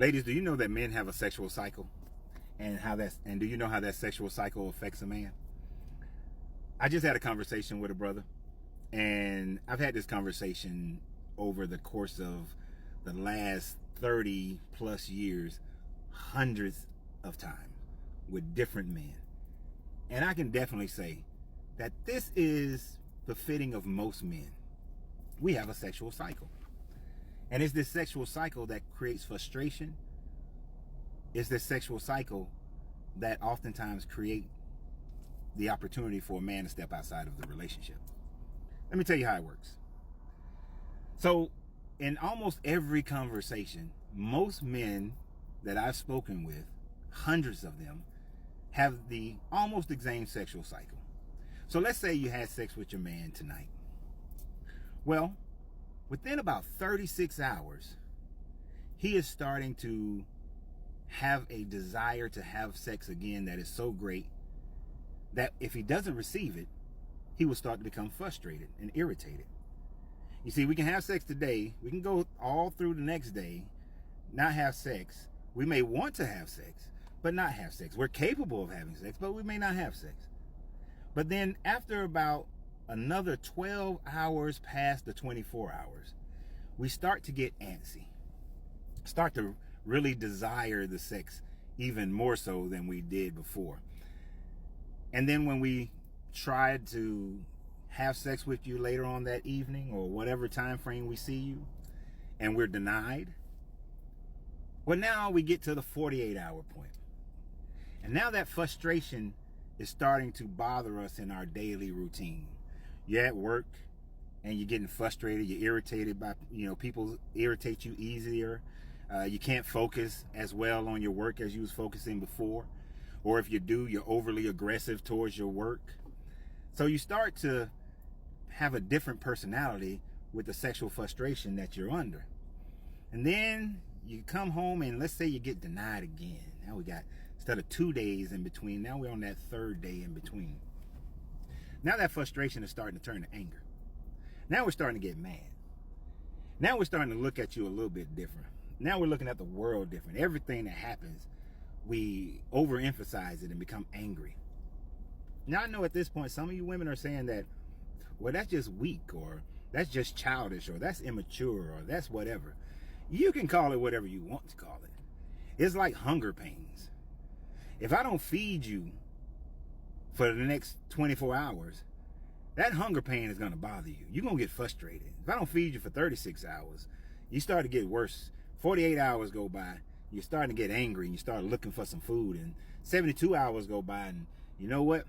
Ladies, do you know that men have a sexual cycle? And do you know how that sexual cycle affects a man? I just had a conversation with a brother, and I've had this conversation over the course of the last 30 plus years, hundreds of times with different men. And I can definitely say that this is befitting of most men. We have a sexual cycle. And it's this sexual cycle that creates frustration. It's this sexual cycle that oftentimes create the opportunity for a man to step outside of the relationship. Let me tell you how it works. So in almost every conversation, most men that I've spoken with, hundreds of them, have the almost exact sexual cycle. So let's say you had sex with your man tonight. Well, within about 36 hours, he is starting to have a desire to have sex again that is so great that if he doesn't receive it, he will start to become frustrated and irritated. You see, we can have sex today. We can go all through the next day, not have sex. We may want to have sex, but not have sex. We're capable of having sex, but we may not have sex. But then after about another 12 hours past the 24 hours, we start to get antsy, start to really desire the sex even more so than we did before. And then when we tried to have sex with you later on that evening or whatever time frame we see you, and we're denied, well, now we get to the 48-hour point. And now that frustration is starting to bother us in our daily routine. You're at work and you're getting frustrated, you're irritated by, people irritate you easier. You can't focus as well on your work as you was focusing before. Or if you do, you're overly aggressive towards your work. So you start to have a different personality with the sexual frustration that you're under. And then you come home and let's say you get denied again. Now we got, instead of 2 days in between, now we're on that third day in between. Now that frustration is starting to turn to anger. Now we're starting to get mad. Now we're starting to look at you a little bit different. Now we're looking at the world different. Everything that happens, we overemphasize it and become angry. Now I know at this point, some of you women are saying that, well, that's just weak, or that's just childish, or that's immature, or that's whatever. You can call it whatever you want to call it. It's like hunger pains. If I don't feed you for the next 24 hours, that hunger pain is going to bother you. You're going to get frustrated. If I don't feed you for 36 hours, you start to get worse. 48 hours go by, you're starting to get angry and you start looking for some food, and 72 hours go by, and you know what?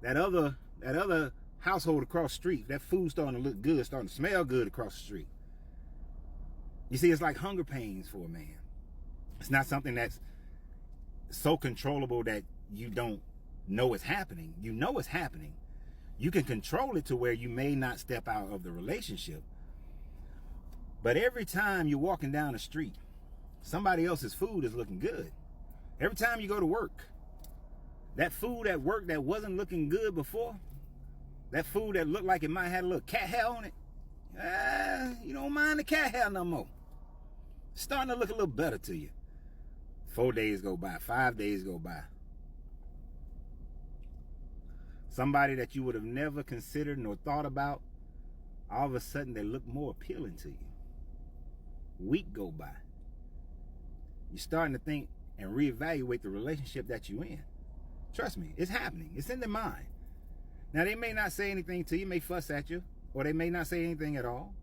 That other household across the street, that food's starting to look good, starting to smell good across the street. You see, it's like hunger pains for a man. It's not something that's so controllable that you don't know it's happening. You know it's happening. You can control it to where you may not step out of the relationship. But every time you're walking down the street, somebody else's food is looking good. Every time you go to work, that food at work that wasn't looking good before, that food that looked like it might have a little cat hair on it, you don't mind the cat hair no more. It's starting to look a little better to you. 4 days go by, 5 days go by. Somebody that you would have never considered nor thought about, all of a sudden they look more appealing to you. Week go by. You're starting to think and reevaluate the relationship that you're in. Trust me, it's happening. It's in their mind. Now, they may not say anything to you, may fuss at you, or they may not say anything at all.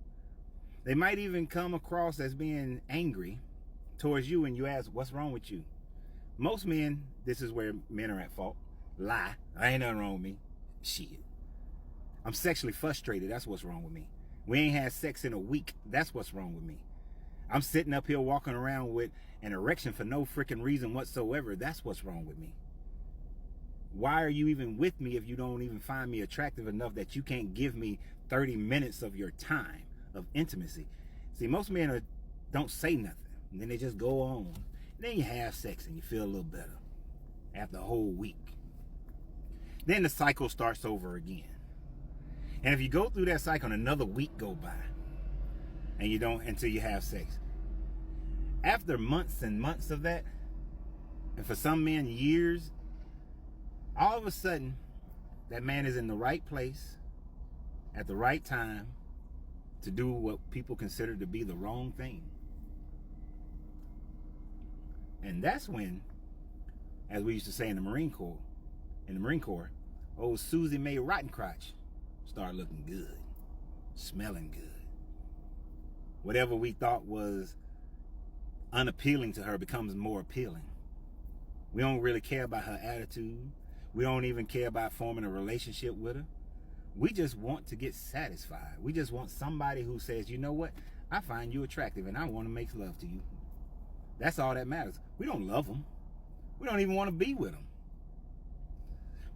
They might even come across as being angry towards you, and you ask, what's wrong with you? Most men, this is where men are at fault. Lie. I ain't nothing wrong with me. Shit. I'm sexually frustrated. That's what's wrong with me. We ain't had sex in a week. That's what's wrong with me. I'm sitting up here walking around with an erection for no freaking reason whatsoever. That's what's wrong with me. Why are you even with me if you don't even find me attractive enough that you can't give me 30 minutes of your time of intimacy? See, most men don't say nothing, and then they just go on. And then you have sex and you feel a little better after a whole week. Then the cycle starts over again. And if you go through that cycle and another week go by and you don't, until you have sex, After months and months of that, and for some men years, all of a sudden, that man is in the right place at the right time to do what people consider to be the wrong thing. And that's when, as we used to say in the Marine Corps, old Susie Mae Rottencrotch started looking good, smelling good. Whatever we thought was unappealing to her becomes more appealing. We don't really care about her attitude. We don't even care about forming a relationship with her. We just want to get satisfied. We just want somebody who says, you know what? I find you attractive and I want to make love to you. That's all that matters. We don't love them. We don't even want to be with them.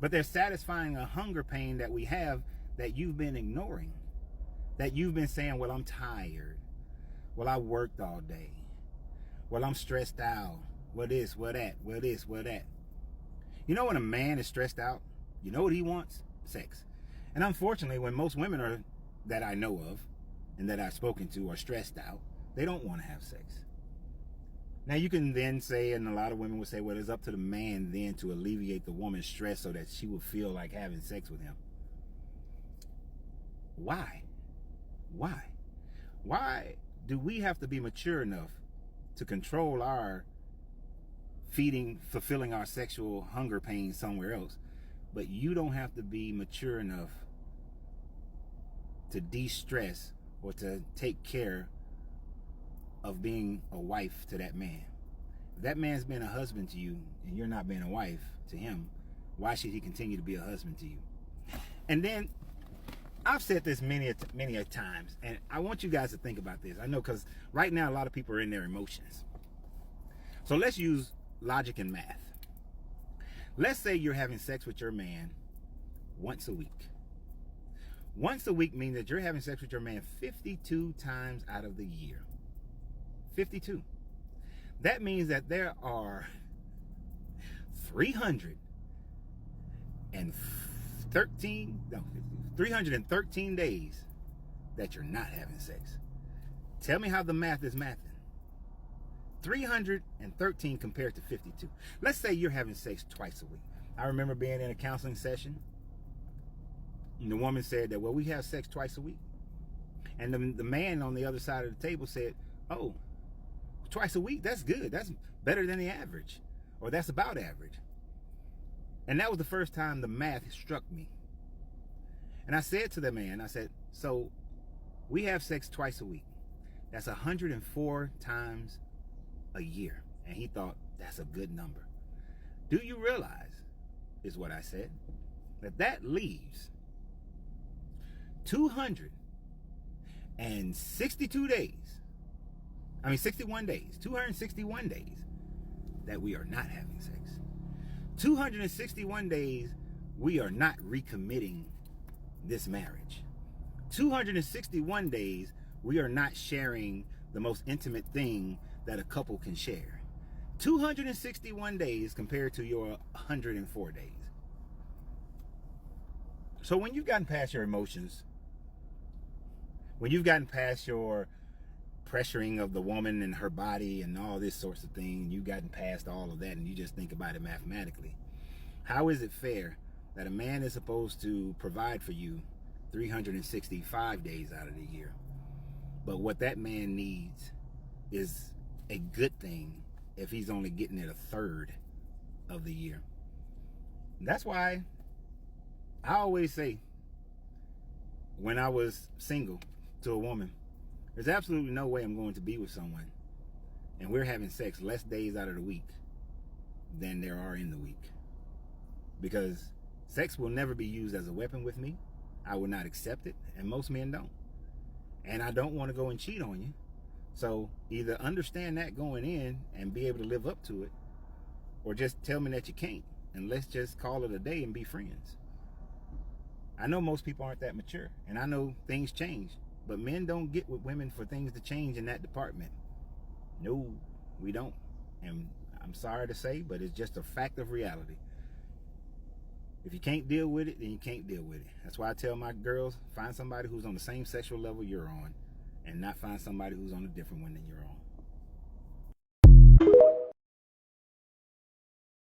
But they're satisfying a hunger pain that we have that you've been ignoring. That you've been saying, well, I'm tired. Well, I worked all day. Well, I'm stressed out. Well, this, well, that, well, this, well, that. You know when a man is stressed out, you know what he wants? Sex. And unfortunately, when most women are that I know of and that I've spoken to are stressed out, they don't want to have sex. Now you can then say, and a lot of women would say, well, it's up to the man then to alleviate the woman's stress so that she will feel like having sex with him. Why? Why do we have to be mature enough to control our fulfilling our sexual hunger pain somewhere else, but you don't have to be mature enough to de-stress or to take care of being a wife to that man? If that man's been a husband to you and you're not being a wife to him, why should he continue to be a husband to you? And then I've said this many a times, and I want you guys to think about this. I know, because right now a lot of people are in their emotions. So let's use logic and math. Let's say you're having sex with your man once a week. Once a week means that you're having sex with your man 52 times out of the year. 52. That means that there are 313 days that you're not having sex. Tell me how the math is mathing. 313 compared to 52. Let's say you're having sex twice a week. I remember being in a counseling session, and the woman said that, well, we have sex twice a week. And the man on the other side of the table said, oh, twice a week? That's good. That's better than the average. Or that's about average. And that was the first time the math struck me. And I said to the man, I said, so we have sex twice a week. That's 104 times a year. And he thought, that's a good number. Do you realize, is what I said, that leaves 262 days, 261 days that we are not having sex. 261 days we are not recommitting this marriage. 261 days we are not sharing the most intimate thing that a couple can share. 261 days compared to your 104 days. So when you've gotten past your emotions, when you've gotten past your pressuring of the woman and her body and all this sorts of things, and you've gotten past all of that and you just think about it mathematically, how is it fair that a man is supposed to provide for you 365 days out of the year, but what that man needs is a good thing if he's only getting it a third of the year? That's why I always say, when I was single to a woman, there's absolutely no way I'm going to be with someone and we're having sex less days out of the week than there are in the week. Because sex will never be used as a weapon with me. I will not accept it, and most men don't. And I don't want to go and cheat on you. So either understand that going in and be able to live up to it, or just tell me that you can't, and let's just call it a day and be friends. I know most people aren't that mature, and I know things change, but men don't get with women for things to change in that department. No, we don't. And I'm sorry to say, but it's just a fact of reality. If you can't deal with it, then you can't deal with it. That's why I tell my girls, find somebody who's on the same sexual level you're on, and not find somebody who's on a different one than you're on.